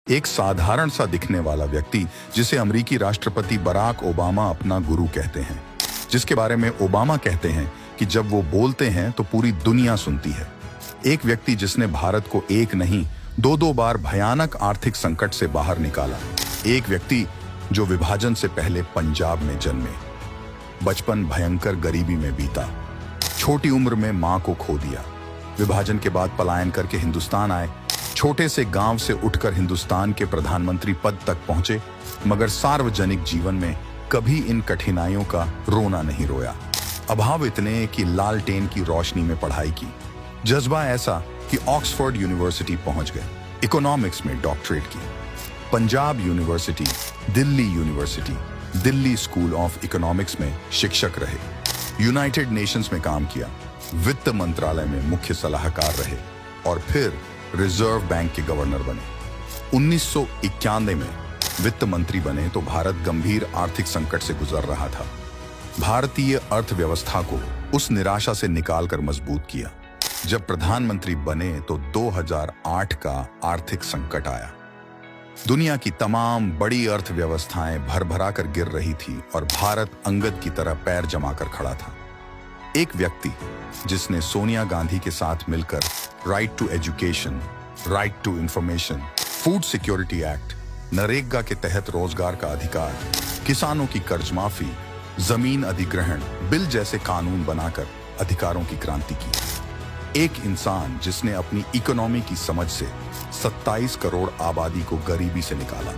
एक साधारण सा दिखने वाला व्यक्ति जिसे अमेरिकी राष्ट्रपति बराक ओबामा अपना गुरु कहते हैं, जिसके बारे में ओबामा कहते हैं कि जब वो बोलते हैं तो पूरी दुनिया सुनती है। एक व्यक्ति जिसने भारत को एक नहीं दो बार भयानक आर्थिक संकट से बाहर निकाला। एक व्यक्ति जो विभाजन से पहले पंजाब में जन्मे, बचपन भयंकर गरीबी में बीता, छोटी उम्र में मां को खो दिया, विभाजन के बाद पलायन करके हिंदुस्तान आए, छोटे से गांव से उठकर हिंदुस्तान के प्रधानमंत्री पद तक पहुंचे, मगर सार्वजनिक जीवन में कभी इन कठिनाइयों का रोना नहीं रोया। अभाव इतने कि लालटेन की रोशनी में पढ़ाई की, जज्बा ऐसा कि ऑक्सफोर्ड यूनिवर्सिटी पहुंच गए, इकोनॉमिक्स में डॉक्टरेट की, Punjab university, Delhi university, Delhi school of economics में शिक्षक रहे, यूनाइटेड नेशंस में काम किया, वित्त मंत्रालय में मुख्य सलाहकार रहे और फिर रिजर्व बैंक के गवर्नर बने। 1991 में वित्त मंत्री बने तो भारत गंभीर आर्थिक संकट से गुजर रहा था। भारतीय अर्थव्यवस्था को उस निराशा से निकालकर मजबूत किया। जब प्रधानमंत्री बने तो 2008 का आर्थिक संकट आया। दुनिया की तमाम बड़ी अर्थव्यवस्थाएं भरभरा कर गिर रही थी और भारत अंगद की तरह पैर जमाकर खड़ा था। एक व्यक्ति जिसने सोनिया गांधी के साथ मिलकर right to education, right to information, food security act, NREGA के तहत रोजगार का अधिकार, किसानों की कर्ज माफी, जमीन अधिग्रहण बिल जैसे कानून बनाकर अधिकारों की क्रांति की। एक इंसान जिसने अपनी इकोनॉमी की समझ से 27 करोड़ आबादी को गरीबी से निकाला।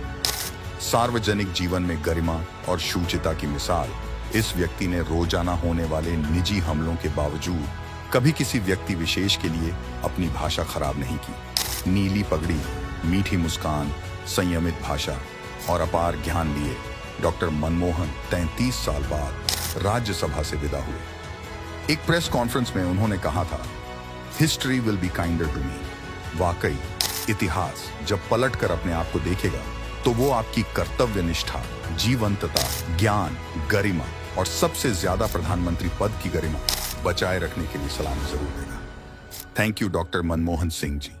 सार्वजनिक जीवन में गरिमा और शुचिता की मिसाल। इस व्यक्ति ने रोजाना होने वाले निजी हमलों के बावजूद कभी किसी व्यक्ति विशेष के लिए अपनी भाषा खराब नहीं की। नीली पगड़ी, मीठी मुस्कान, संयमित भाषा और अपार ज्ञान लिए डॉक्टर मनमोहन 33 साल बाद राज्यसभा से विदा हुए। एक प्रेस कॉन्फ्रेंस में उन्होंने कहा था, history will be kinder to me. वाकई इतिहास जब पलट कर अपने आप को देखेगा तो वो आपकी कर्तव्य निष्ठा, जीवंतता, ज्ञान, गरिमा और सबसे ज्यादा प्रधानमंत्री पद की गरिमा बचाए रखने के लिए सलामी जरूर देगा। Thank you doctor Manmohan Singh ji.